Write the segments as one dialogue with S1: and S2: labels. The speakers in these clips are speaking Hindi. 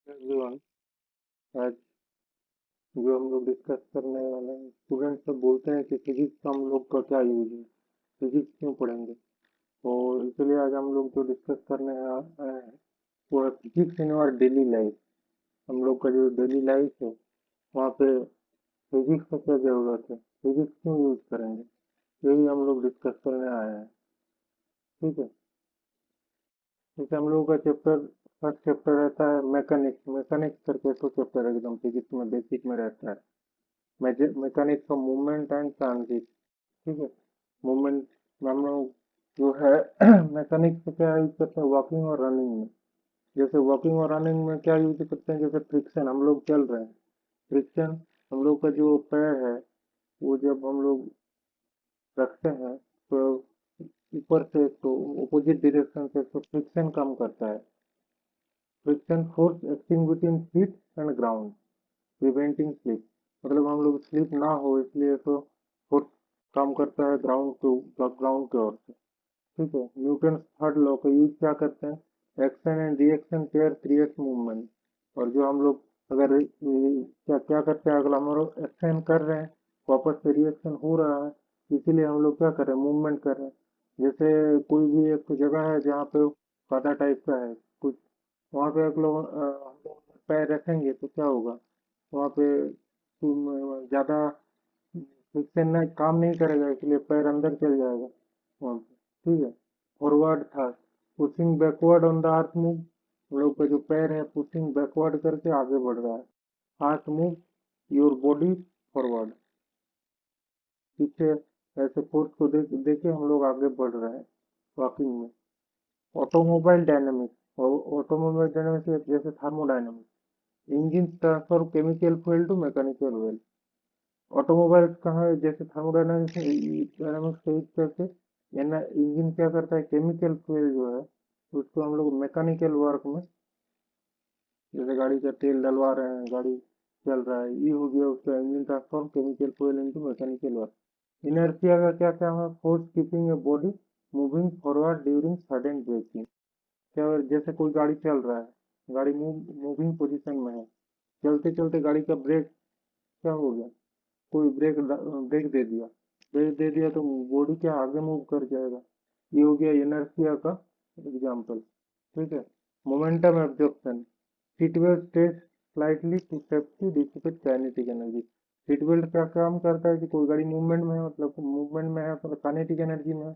S1: एवरीवन, आज जो हम लोग डिस्कस करने वाले हैं, स्टूडेंट सब बोलते हैं कि फिजिक्स का हम लोग का क्या यूज है, फिजिक्स क्यों पढ़ेंगे। तो इसलिए आज हम लोग जो डिस्कस करने आए हैं वो है physics in our daily life. हम लोग का जो डेली लाइफ है वहाँ पे फिजिक्स का क्या जरूरत है, फिजिक्स क्यों यूज करेंगे, यही हम लोग डिस्कस करने आए हैं। ठीक है। जैसे हम लोगों का चैप्टर, फर्स्ट चैप्टर रहता है मैकेनिक्स। मैकेनिक्स करके तो चैप्टर एकदम फिजिक्स में बेसिक में रहता है, mechanics of movement and transit. ठीक है। मूवमेंट में हम लोग जो है मैकेनिक्स में क्या यूज करते हैं, वॉकिंग और रनिंग में। जैसे वॉकिंग और रनिंग में क्या यूज करते हैं, जैसे फ्रिक्शन, हम लोग चल रहे हैं, फ्रिक्शन, हम लोग का जो पैर है वो जब हम लोग रखते हैं तो ऊपर से तो अपोजिट डायरेक्शन से तो फ्रिक्शन कम करता है। Friction force acting between feet and ground, preventing slip. मतलब हम लोग स्लिप ना हो इसलिए तो फोर्स कम करता है ग्राउंड के ओर से। ठीक है। न्यूटन थर्ड लॉ का यूज क्या करते हैं, action and reaction pair creates movement. और जो हम लोग अगर क्या क्या करते हैं, अगर हम लोग एक्शन कर रहे हैं वापस से रिएक्शन हो रहा है, इसीलिए हम लोग क्या कर रहे हैं, मूवमेंट कर रहे हैं। जैसे कोई भी एक जगह है जहाँ पे कादा टाइप का है कुछ, वहाँ पे हम लोग पैर रखेंगे तो क्या होगा, वहाँ पे ज्यादा फ्रिक्शन नहीं काम नहीं करेगा, इसलिए पैर अंदर चल जाएगा वहाँ पे। ठीक है। फॉरवर्ड था, pushing backward on the earth move. हम लोग का जो पैर है पुशिंग बैकवर्ड करके आगे बढ़ रहा है। अर्थ मूव योर बॉडी फॉरवर्ड, पीछे ऐसे फोर्स को देके हम लोग आगे बढ़ रहे हैं वॉकिंग में। ऑटोमोबाइल डायनेमिक्स, और ऑटोमोबाइल डायनेमिक्स जैसे thermodynamics, engine transfer chemical fuel to mechanical fuel. Automobile कहाँ है, जैसे थर्मोडायनामिक्स से यूज करके इंजन क्या करता है, केमिकल फ्यूल जो है उसको हम लोग मैकेनिकल वर्क में, जैसे गाड़ी का तेल डलवा रहे हैं, गाड़ी चल रहा है, ये हो गया उसका engine transform chemical fuel into mechanical work. Inertia का क्या क्या है, force keeping a body moving forward during sudden braking. क्या जैसे कोई गाड़ी चल रहा है, गाड़ी मूविंग पोजीशन में है, चलते चलते गाड़ी का ब्रेक क्या हो गया, कोई ब्रेक दे दिया, तो बॉडी क्या आगे मूव कर जाएगा। ये हो गया इनर्शिया का एग्जांपल। ठीक है। Momentum absorption, seat belt stage slightly to safety dissipate kinetic energy. Seat belt क्या काम करता है कि कोई गाड़ी मूवमेंट में है, मतलब मूवमेंट में है तो काइनेटिक एनर्जी में है,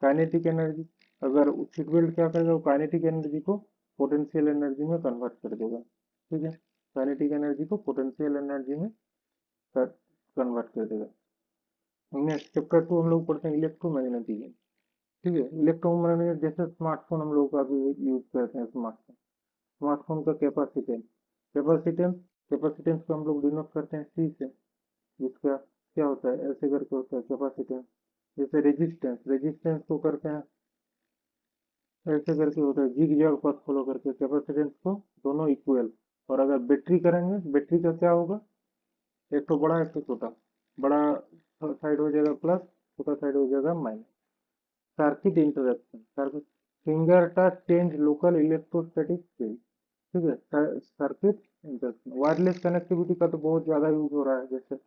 S1: काइनेटिक एनर्जी, अगर सीट बेल्ट क्या करेगा, वो काइनेटिक एनर्जी को पोटेंशियल एनर्जी में कन्वर्ट कर देगा। ठीक है। काइनेटिक एनर्जी को पोटेंशियल एनर्जी में कन्वर्ट कर देगा। नेक्स्ट चैप्टर 2 हम लोग पढ़ते हैं इलेक्ट्रोमैग्नेटिज्म। ठीक है। इलेक्ट्रोमैग्नेट जैसे स्मार्टफोन हम लोग का भी यूज करते हैं, स्मार्टफोन, स्मार्टफोन का कैपेसिटेंस, कैपेसिटेंस कैपेसिटेंस को हम लोग डिनोट करते हैं सी से, जिसका क्या होता है, ऐसे करके होता है कैपेसिटेंस। जैसे रेजिस्टेंस, रेजिस्टेंस को करते हैं ऐसे करके होता है, जिग जैग पथ फॉलो करके कैपेसिटेंस को, दोनों इक्वल। और अगर बैटरी करेंगे, बैटरी का क्या होगा, एक तो बड़ा एक तो छोटा, बड़ा साइड हो जाएगा प्लस, छोटा साइड हो जाएगा minus. Circuit interruption, circuit, finger touch change local electrostatic field. ठीक है। सर्किट इंटरप्शन, वायरलेस कनेक्टिविटी का तो बहुत ज्यादा यूज हो रहा है। जैसे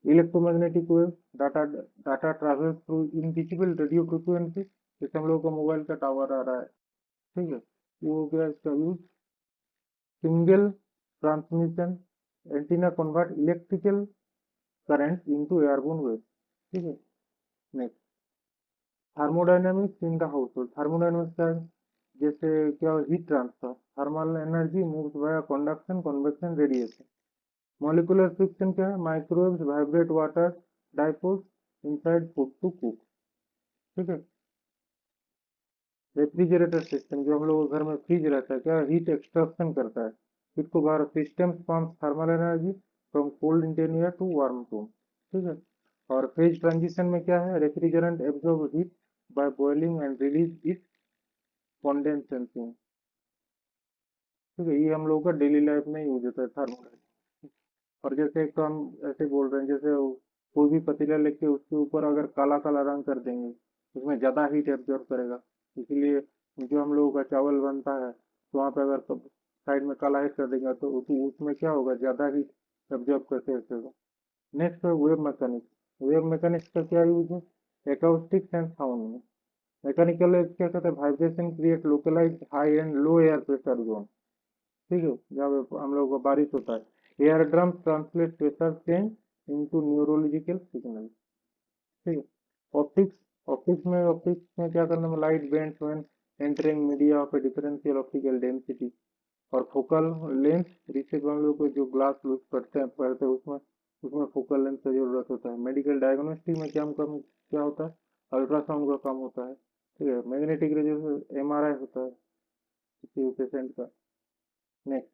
S1: electromagnetic wave, data data travel through invisible radio frequency, जैसे हम लोग का मोबाइल का टावर आ रहा है। ठीक है। वो हो गया इसका use. Signal transmission, antenna convert electrical current into airborne wave. ठीक है। Next, thermodynamics in the household. Thermodynamics का जैसे क्या, heat transfer, thermal energy moves via conduction convection radiation. Molecular friction क्या है, microwaves vibrate water dipoles inside food to cook. ठीक है। रेफ्रिजरेटर सिस्टम, जो हम लोग के घर में फ्रिज रहता है, क्या हीट एक्सट्रैक्शन करता है, हीट को बाहर, system pump thermal energy from cold interior to warm room. ठीक है। और फेज ट्रांजिशन में क्या है, refrigerant absorb heat by boiling and release it condensation. ठीक है। ये हम लोगों का डेली लाइफ में यूज होता है थर्मल। और जैसे एक तो हम ऐसे बोल रहे हैं, जैसे कोई भी पतीला लेके उसके ऊपर अगर काला काला रंग कर देंगे, उसमें ज्यादा हीट एब्जॉर्ब करेगा, इसलिए जो हम लोगों का चावल बनता है तो वहाँ पे अगर साइड में काला हिट कर देगा तो उसमें क्या होगा, ज्यादा ही ऑब्जर्व करके रखेगा। नेक्स्ट है वेव मैकेनिक्स। वेव मैकेनिक्स का क्या यूज है, एकॉस्टिक्स एंड साउंड में। मैकेनिकल क्या कहते हैं, vibration create localize high and low air pressure zone. ठीक है, जब हम लोग को बारिश होता है, air drum translate pressure change into neurological signal. ठीक है। ऑप्टिक्स, ऑप्टिक्स में क्या करना है, light bends when entering media of a differential optical density. और फोकल लेंथ, रिसेप्ट हम लोग को जो ग्लास यूज करते हैं उसमें उसमें फोकल लेंथ का जरूरत होता है। मेडिकल डायग्नोस्टिक में क्या होता है, अल्ट्रासाउंड का काम होता है। ठीक है, मैग्नेटिक रेजोनेंस एमआरआई होता है किसी पेशेंट का। Next,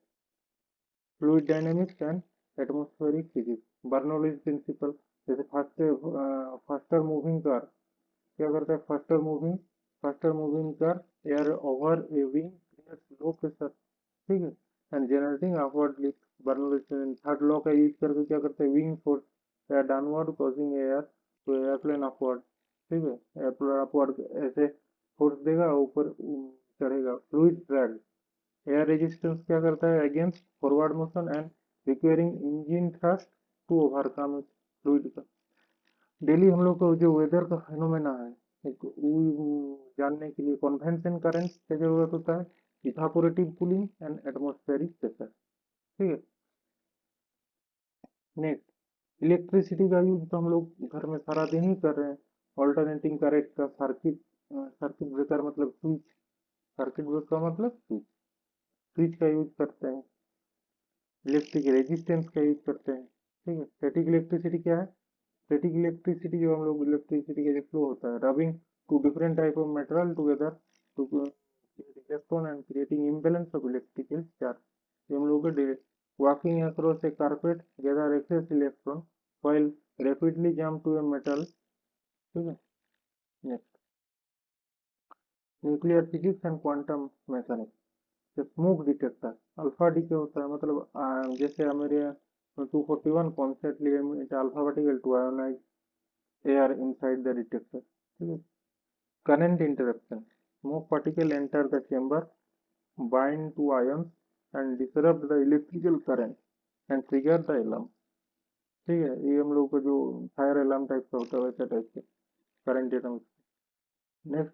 S1: fluid dynamics and atmospheric physics. Bernoulli's principle, जैसे फास्टर मूविंग कार क्या करता है, faster moving car air over a wing creates low pressure. ठीक है, and generating upward lift. Bernoulli's third law का यूज करके क्या करते हैं, wing force air downward causing air to airplane upward. ठीक है, एयरप्लेन अपवर्ड ऐसे फोर्स देगा, ऊपर चढ़ेगा। फ्लूइड ड्रैग, एयर रेजिस्टेंस क्या करता है, against forward motion and requiring engine thrust to overcome fluid का। डेली हम लोग को जो वेदर का फेनोमेना है, एक जानने के लिए कन्वेंशन करंट की जरूरत होता है, evaporative cooling and atmospheric pressure. ठीक है। नेक्स्ट, इलेक्ट्रिसिटी का यूज तो हम लोग घर में सारा दिन ही कर रहे हैं। ऑल्टरनेटिंग करंट का सर्किट, सर्किट ब्रेकर मतलब स्विच, सर्किट ब्रेकर मतलब स्विच, स्विच का यूज करते हैं। इलेक्ट्रिक रेजिस्टेंस का यूज करते हैं। ठीक है। स्टैटिक इलेक्ट्रिसिटी क्या है, स्टैटिक इलेक्ट्रिसिटी जो हम लोग इलेक्ट्रिसिटी का जो फ्लो होता है, rubbing two different type of material together to electron and creating imbalance of electrical charge. हम लोग को walking across a carpet gather excess electron while rapidly jump to a metal। ठीक है। Next, nuclear physics and quantum mechanics. Smoke detector, alpha D क्या होता है, मतलब जैसे हमारे 241 कॉन्सेप्टली emit alpha particle to ionize air inside the detector। ठीक है। Current interruption, smoke particle enter the chamber, bind to ions and disrupt the electrical current and trigger the alarm। ठीक है, ये हम लोग को जो फायर अलार्म टाइप का होता है वैसा टाइप के करंट एटम। नेक्स्ट,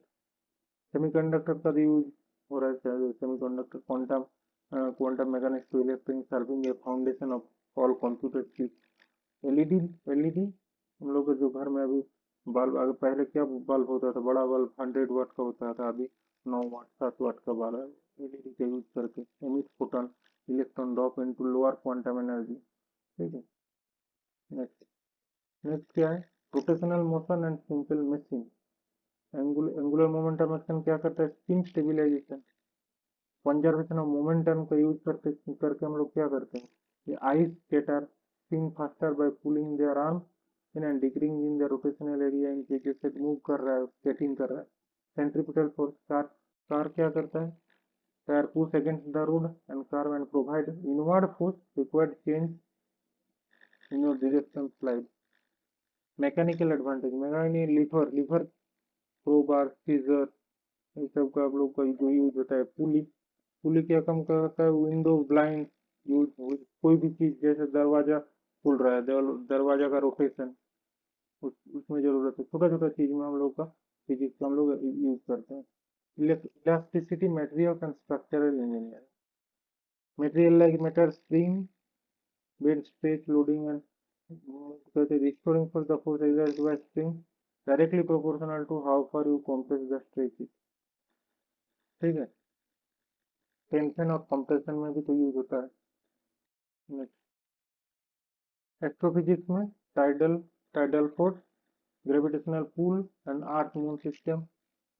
S1: सेमीकंडक्टर का यूज हो रहा है, semiconductor quantum quantum mechanics to electric serving a foundation of all computer chip. LED, LED हम लोग के जो घर में अभी बल्ब, अगर पहले क्या बल्ब होता था, बड़ा बल्ब 100 वाट का होता था, अभी 9 वाट 7 वाट का बल्ब है। एलईडी का यूज करके emit photon electron drop into lower quantum energy. ठीक है। नेक्स्ट, नेक्स्ट क्या है, rotational motion and simple machine. Angular momentum action क्या करता है, spin stabilization. Conservation of momentum का यूज करके हम लोग क्या करते हैं, ये ice skater spin faster by pulling their arm in and decreasing the rotational area in case जैसे मूव कर रहा है, स्केटिंग कर रहा है। सेंट्रीपिटल फोर्स, कार कार क्या करता है, tyre push against the road and car and provide inward force required change in your direction slide. Mechanical advantage, mechanical lever lever crowbar scissor, इन सब का आप लोग का जो यूज होता है। पुली, पुली क्या काम करता है, विंडो ब्लाइंड यूज, कोई भी चीज जैसे दरवाजा खुल रहा है, दरवाजा का रोटेशन उसमें जरूरत है। छोटा छोटा चीज में हम लोग का फिजिक्स का हम लोग यूज करते हैं। Elasticity, material and structural engineering. Material like metal spring bend stretch loading and कहते restoring for the force exerted by spring directly proportional to how far you compress the stretches। ठीक है, टेंशन और कंप्रेशन में भी तो यूज होता है। एस्ट्रोफिजिक्स में tidal tidal force, gravitational pull and earth moon system,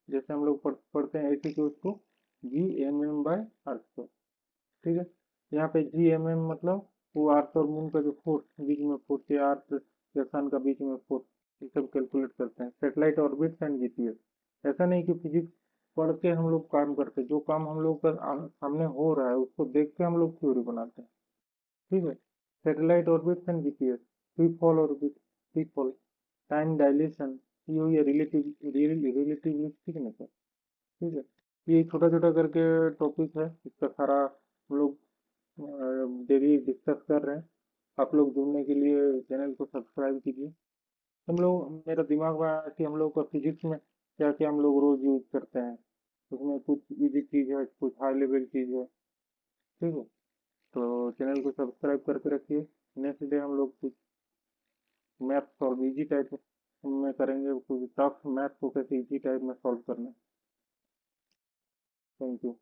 S1: जैसे हम लोग पढ़ते हैं ऐसे कि उसको GMM अर्थ को। ठीक है, यहाँ पे GMM मतलब वो अर्थ और मून का जो फोर्स बीच में फोर्स, या अर्थ या सन का बीच में फोर्स, ये सब कैलकुलेट करते हैं। सैटेलाइट ऑर्बिट्स एंड जीपीएस, ऐसा नहीं कि फिजिक्स पढ़ के हम लोग काम करते, जो काम हम लोग का सामने हो रहा है उसको देख के हम लोग थ्योरी बनाते हैं। ठीक है। Satellite orbits and GPS, free fall orbit, free fall, time dilation, ये हुई रिलेटिविस्टिक नेचर। ठीक है, ये छोटा छोटा करके टॉपिक है, इसका सारा हम लोग डेली डिस्कस कर रहे हैं। आप लोग जुड़ने के लिए चैनल को सब्सक्राइब कीजिए। हम लोग मेरा दिमाग में आया कि हम लोग का फिजिक्स में क्या क्या हम लोग रोज यूज करते हैं। उसमें कुछ इजी चीज है, कुछ हाई लेवल चीज है। ठीक है, तो चैनल को सब्सक्राइब करके रखिए। नेक्स्ट डे हम लोग कुछ मैथ सॉल्व इजी टाइप में करेंगे, कुछ टफ मैथ को कैसे इजी टाइप में सॉल्व करना है। Thank you.